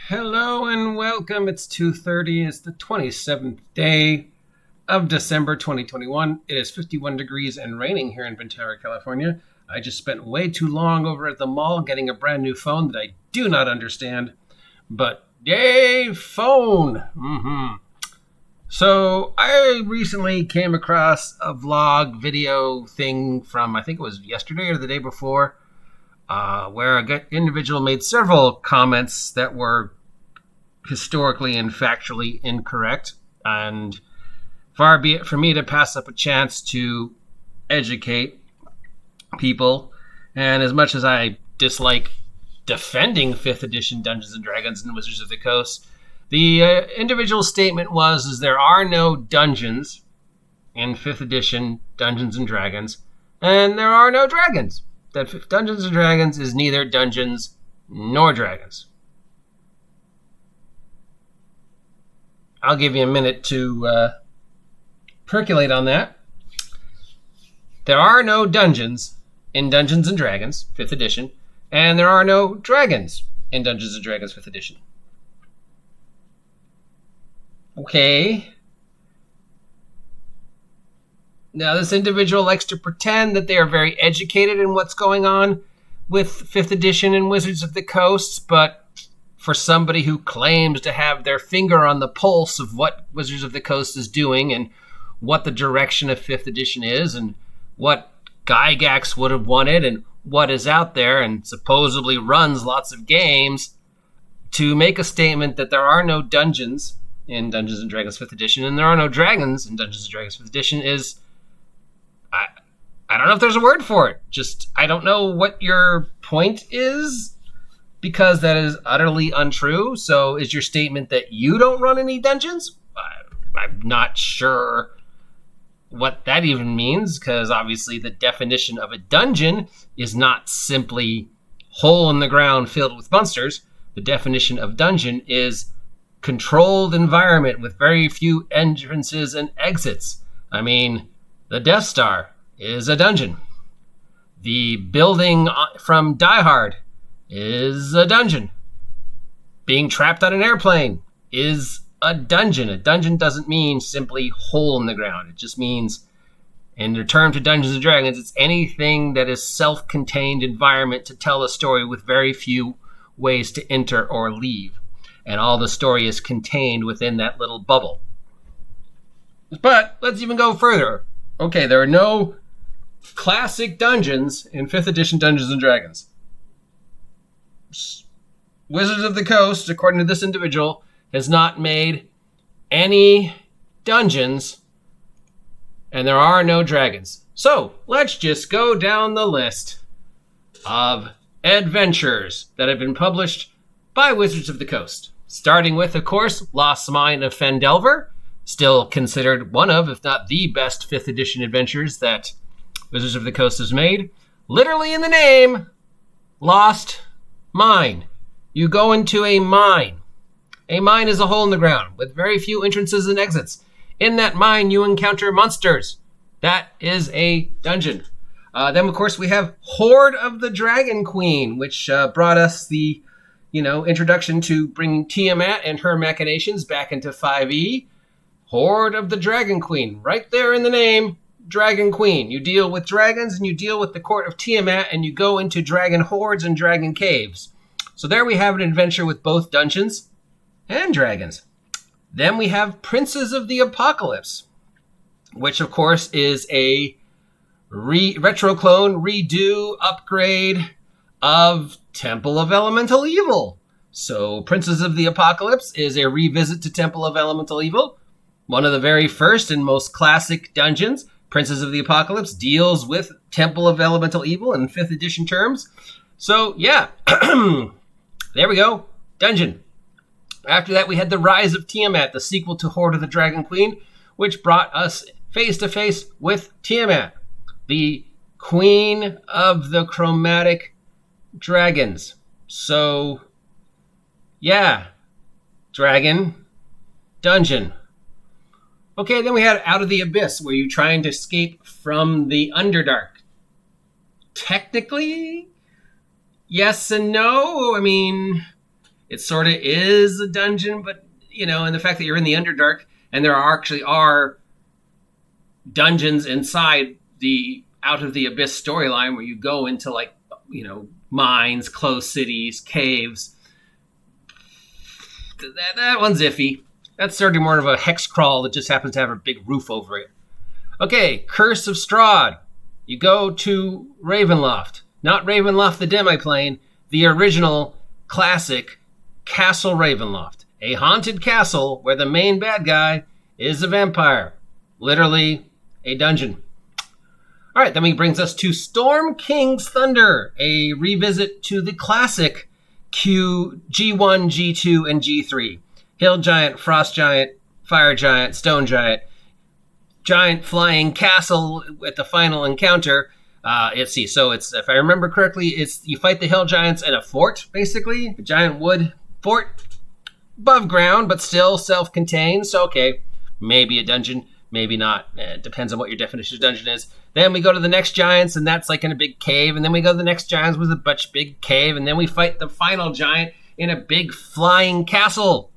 Hello and welcome. It's 2:30. It's the 27th day of December 2021. It is 51 degrees and raining here in Ventura, California. I just spent way too long over at the mall getting a brand new phone that I do not understand. But yay, phone! So I recently came across a vlog video thing from, I think it was yesterday or the day before, where an individual made several comments that were historically and factually incorrect, and far be it for me to pass up a chance to educate people. And as much as I dislike defending 5th edition Dungeons & Dragons and Wizards of the Coast, the individual statement was there are no dungeons in 5th edition Dungeons & Dragons, and there are no dragons. That Dungeons & Dragons is neither dungeons nor dragons. I'll give you a minute to percolate on that. There are no dungeons in Dungeons & Dragons 5th edition, and there are no dragons in Dungeons & Dragons 5th edition. Okay. Now, this individual likes to pretend that they are very educated in what's going on with 5th edition and Wizards of the Coast, but for somebody who claims to have their finger on the pulse of what Wizards of the Coast is doing and what the direction of 5th edition is and what Gygax would have wanted and what is out there and supposedly runs lots of games, to make a statement that there are no dungeons in Dungeons & Dragons 5th edition and there are no dragons in Dungeons & Dragons 5th edition is... I don't know if there's a word for it. Just, I don't know what your point is, because that is utterly untrue. So is your statement that you don't run any dungeons? I'm not sure what that even means, because obviously the definition of a dungeon is not simply hole in the ground filled with monsters. The definition of dungeon is controlled environment with very few entrances and exits. I mean, the Death Star is a dungeon. The building from Die Hard is a dungeon. Being trapped on an airplane is a dungeon. A dungeon doesn't mean simply hole in the ground. It just means, in return to Dungeons & Dragons, it's anything that is self-contained environment to tell a story with very few ways to enter or leave. And all the story is contained within that little bubble. But let's even go further. Okay, there are no classic dungeons in 5th edition Dungeons & Dragons. Wizards of the Coast, according to this individual, has not made any dungeons, and there are no dragons. So, let's just go down the list of adventures that have been published by Wizards of the Coast. Starting with, of course, Lost Mine of Phandelver, still considered one of, if not the best 5th edition adventures that Wizards of the Coast has made. Literally in the name, Lost Mine. You go into a mine. A mine is a hole in the ground with very few entrances and exits. In that mine, you encounter monsters. That is a dungeon. Then, of course, we have Horde of the Dragon Queen, which brought us the, introduction to bringing Tiamat and her machinations back into 5e. Horde of the Dragon Queen, right there in the name, Dragon Queen. You deal with dragons and you deal with the court of Tiamat and you go into dragon hordes and dragon caves. So there we have an adventure with both dungeons and dragons. Then we have Princes of the Apocalypse, which of course is a retro clone, redo, upgrade of Temple of Elemental Evil. So Princes of the Apocalypse is a revisit to Temple of Elemental Evil. One of the very first and most classic dungeons. Princes of the Apocalypse deals with Temple of Elemental Evil in 5th edition terms. So, yeah. There we go. Dungeon. After that, we had The Rise of Tiamat, the sequel to Horde of the Dragon Queen, which brought us face-to-face with Tiamat, the queen of the chromatic dragons. So, yeah. Dragon. Dungeon. Okay, then we had Out of the Abyss, where you're trying to escape from the Underdark. Technically, yes and no. I mean, It sort of is a dungeon, but, and the fact that you're in the Underdark and there are dungeons inside the Out of the Abyss storyline where you go into mines, closed cities, caves. That one's iffy. That's sort of more of a hex crawl that just happens to have a big roof over it. Okay, Curse of Strahd. You go to Ravenloft. Not Ravenloft the Demiplane, the original classic Castle Ravenloft. A haunted castle where the main bad guy is a vampire. Literally a dungeon. All right, then he brings us to Storm King's Thunder, a revisit to the classic G1, G2, and G3. Hill Giant, Frost Giant, Fire Giant, Stone Giant. Giant flying castle at the final encounter. Let's see. So it's, if I remember correctly, you fight the Hill Giants in a fort, basically. A giant wood fort above ground, but still self-contained. So, okay, maybe a dungeon, maybe not. It depends on what your definition of dungeon is. Then we go to the next giants, and that's like in a big cave. And then we go to the next giants with a big cave. And then we fight the final giant in a big flying castle.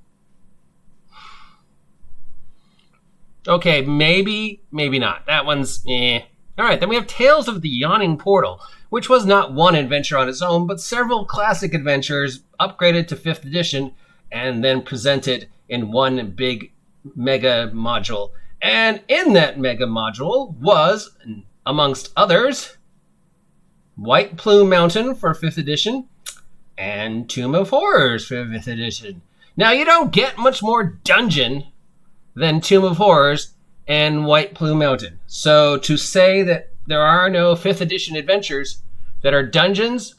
Okay, maybe not. That one's eh. All right, then we have Tales of the Yawning Portal, which was not one adventure on its own, but several classic adventures upgraded to 5th edition and then presented in one big mega module. And in that mega module was, amongst others, White Plume Mountain for 5th edition and Tomb of Horrors for 5th edition. Now, you don't get much more dungeon than Tomb of Horrors and White Plume Mountain. So to say that there are no 5th edition adventures that are dungeons,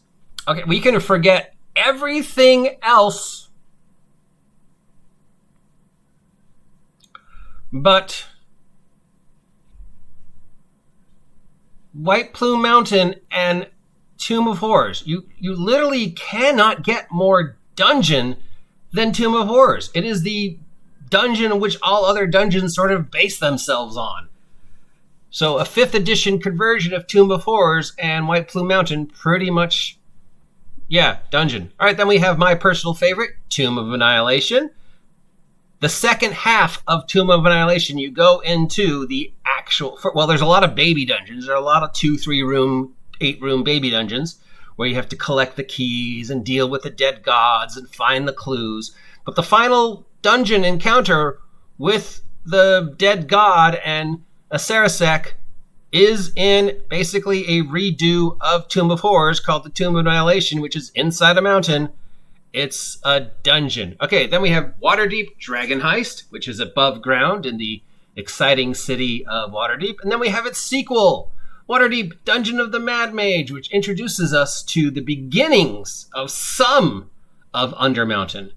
okay, we can forget everything else but White Plume Mountain and Tomb of Horrors. You literally cannot get more dungeon than Tomb of Horrors. It is the dungeon in which all other dungeons sort of base themselves on. So a 5th edition conversion of Tomb of Horrors and White Plume Mountain, pretty much, dungeon. All right, then we have my personal favorite, Tomb of Annihilation. The second half of Tomb of Annihilation, you go into the actual, there's a lot of baby dungeons. There are a lot of 2, 3 room, 8 room baby dungeons where you have to collect the keys and deal with the dead gods and find the clues. But the final dungeon encounter with the dead god and a Sarasek is in basically a redo of Tomb of Horrors called the Tomb of Annihilation, which is inside a mountain. It's a dungeon. Okay, then we have Waterdeep Dragon Heist, which is above ground in the exciting city of Waterdeep. And then we have its sequel, Waterdeep Dungeon of the Mad Mage, which introduces us to the beginnings of some of Undermountain.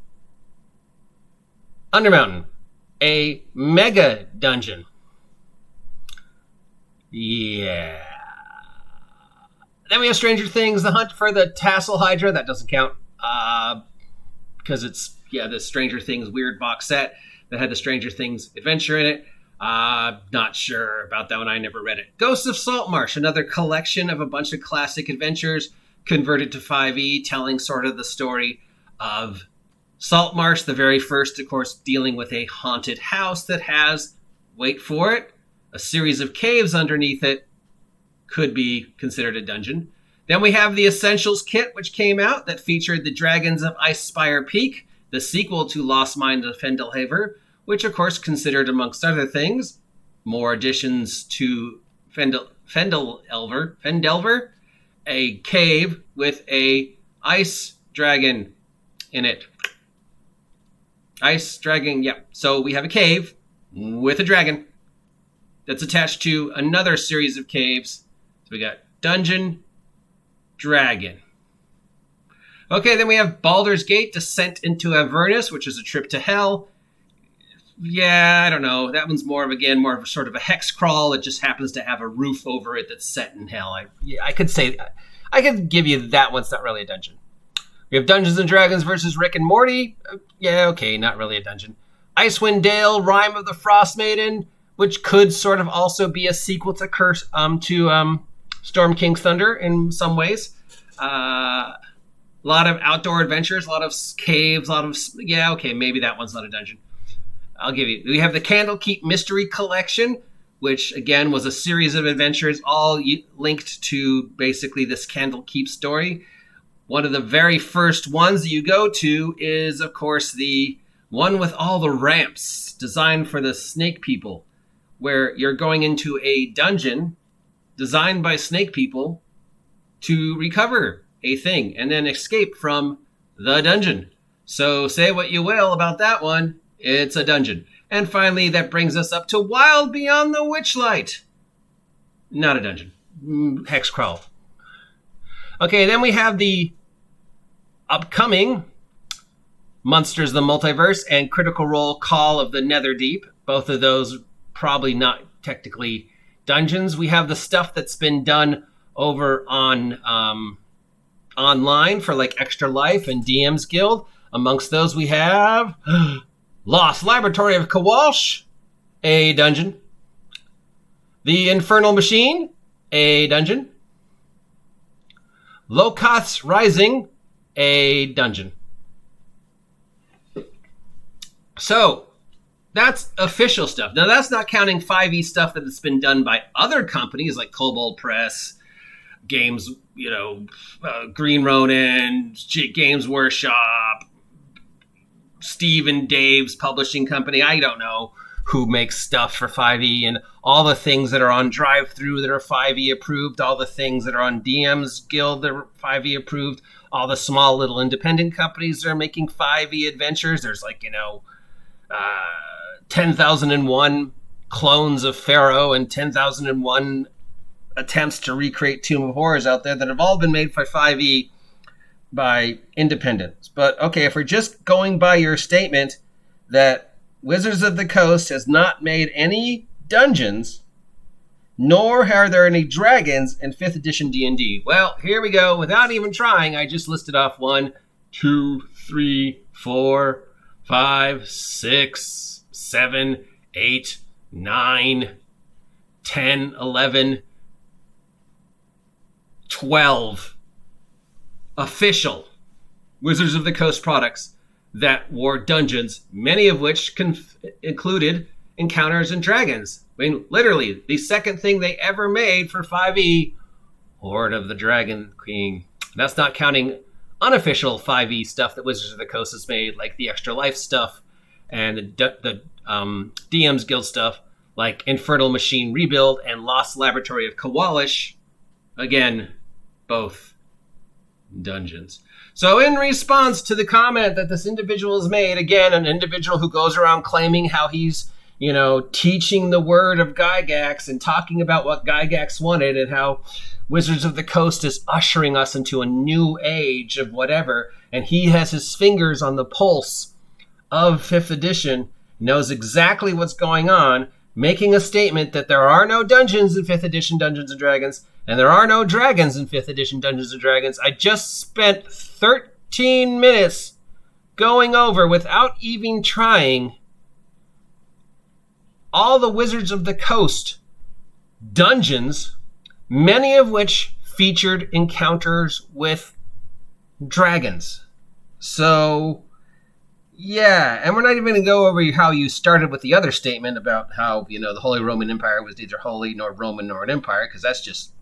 Undermountain, a mega dungeon. Yeah. Then we have Stranger Things, The Hunt for the Tassel Hydra. That doesn't count because it's, the Stranger Things weird box set that had the Stranger Things adventure in it. Not sure about that one. I never read it. Ghosts of Saltmarsh, another collection of a bunch of classic adventures converted to 5e, telling sort of the story of Saltmarsh, the very first, of course, dealing with a haunted house that has, wait for it, a series of caves underneath it. Could be considered a dungeon. Then we have the Essentials kit, which came out, that featured the Dragons of Icespire Peak, the sequel to Lost Mines of Fendelhaver, which, of course, considered, amongst other things, more additions to Fendelver, a cave with a ice dragon in it. Ice dragon, So we have a cave with a dragon that's attached to another series of caves. So we got Dungeon, Dragon. Okay, then we have Baldur's Gate, Descent into Avernus, which is a trip to hell. I don't know. That one's more of a sort of a hex crawl. It just happens to have a roof over it that's set in hell. I could give you that one's not really a dungeon. We have Dungeons and Dragons versus Rick and Morty. Not really a dungeon. Icewind Dale, Rime of the Frost Maiden, which could sort of also be a sequel to Storm King's Thunder in some ways. A lot of outdoor adventures, a lot of caves, maybe that one's not a dungeon. I'll give you. We have the Candlekeep Mystery Collection, which again was a series of adventures all linked to basically this Candlekeep story. One of the very first ones that you go to is, of course, the one with all the ramps designed for the snake people, where you're going into a dungeon designed by snake people to recover a thing and then escape from the dungeon. So say what you will about that one, it's a dungeon. And finally, that brings us up to Wild Beyond the Witchlight. Not a dungeon. Hex crawl. Okay, then we have the upcoming Monsters of the Multiverse and Critical Role Call of the Netherdeep. Both of those probably not technically dungeons. We have the stuff that's been done over on online for like Extra Life and DM's Guild. Amongst those we have Lost Laboratory of Kowalsh, a dungeon. The Infernal Machine, a dungeon. Lokath's Rising, a dungeon. So, that's official stuff. Now, that's not counting 5e stuff that has been done by other companies like Kobold Press, Games, Green Ronin, Games Workshop, Steve and Dave's publishing company. I don't know who makes stuff for 5e, and all the things that are on Drive-Thru that are 5e approved, all the things that are on DM's Guild that are 5e approved, all the small little independent companies that are making 5e adventures. There's 10,001 clones of Pharaoh and 10,001 attempts to recreate Tomb of Horrors out there that have all been made for 5e by independents. But okay, if we're just going by your statement that Wizards of the Coast has not made any dungeons, nor are there any dragons in 5th edition D&D. Well, here we go. Without even trying, I just listed off 1, 2, 3, 4, 5, 6, 7, 8, 9, 10, 11, 12 official Wizards of the Coast products that were dungeons, many of which included encounters and dragons. I mean, literally, the second thing they ever made for 5e, Horde of the Dragon Queen. That's not counting unofficial 5e stuff that Wizards of the Coast has made, like the Extra Life stuff and the DM's Guild stuff, like Infernal Machine Rebuild and Lost Laboratory of Kowalish. Again, both dungeons. So in response to the comment that this individual has made, again, an individual who goes around claiming how he's, teaching the word of Gygax and talking about what Gygax wanted and how Wizards of the Coast is ushering us into a new age of whatever, and he has his fingers on the pulse of 5th edition, knows exactly what's going on, making a statement that there are no dungeons in 5th edition Dungeons & Dragons, and there are no dragons in 5th edition Dungeons & Dragons. I just spent 13 minutes going over, without even trying, all the Wizards of the Coast dungeons, many of which featured encounters with dragons. So, yeah, and we're not even going to go over how you started with the other statement about how, the Holy Roman Empire was neither holy nor Roman nor an empire, because that's just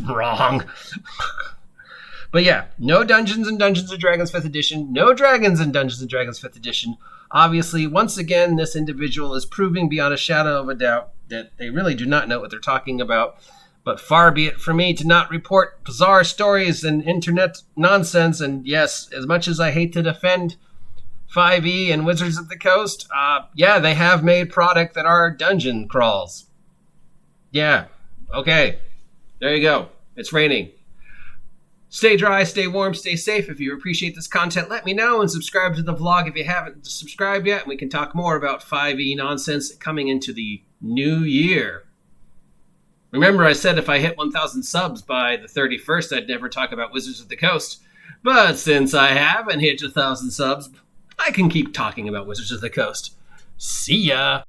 wrong. But yeah, no dungeons in Dungeons & Dragons 5th edition, no dragons in Dungeons & Dragons 5th edition. Obviously, once again, this individual is proving beyond a shadow of a doubt that they really do not know what they're talking about. But far be it from me to not report bizarre stories and internet nonsense. And yes, as much as I hate to defend 5e and Wizards of the Coast, they have made product that are dungeon crawls. Yeah, okay. There you go. It's raining. Stay dry, stay warm, stay safe. If you appreciate this content, let me know and subscribe to the vlog if you haven't subscribed yet. And we can talk more about 5e nonsense coming into the new year. Remember, I said if I hit 1,000 subs by the 31st, I'd never talk about Wizards of the Coast. But since I haven't hit 1,000 subs, I can keep talking about Wizards of the Coast. See ya!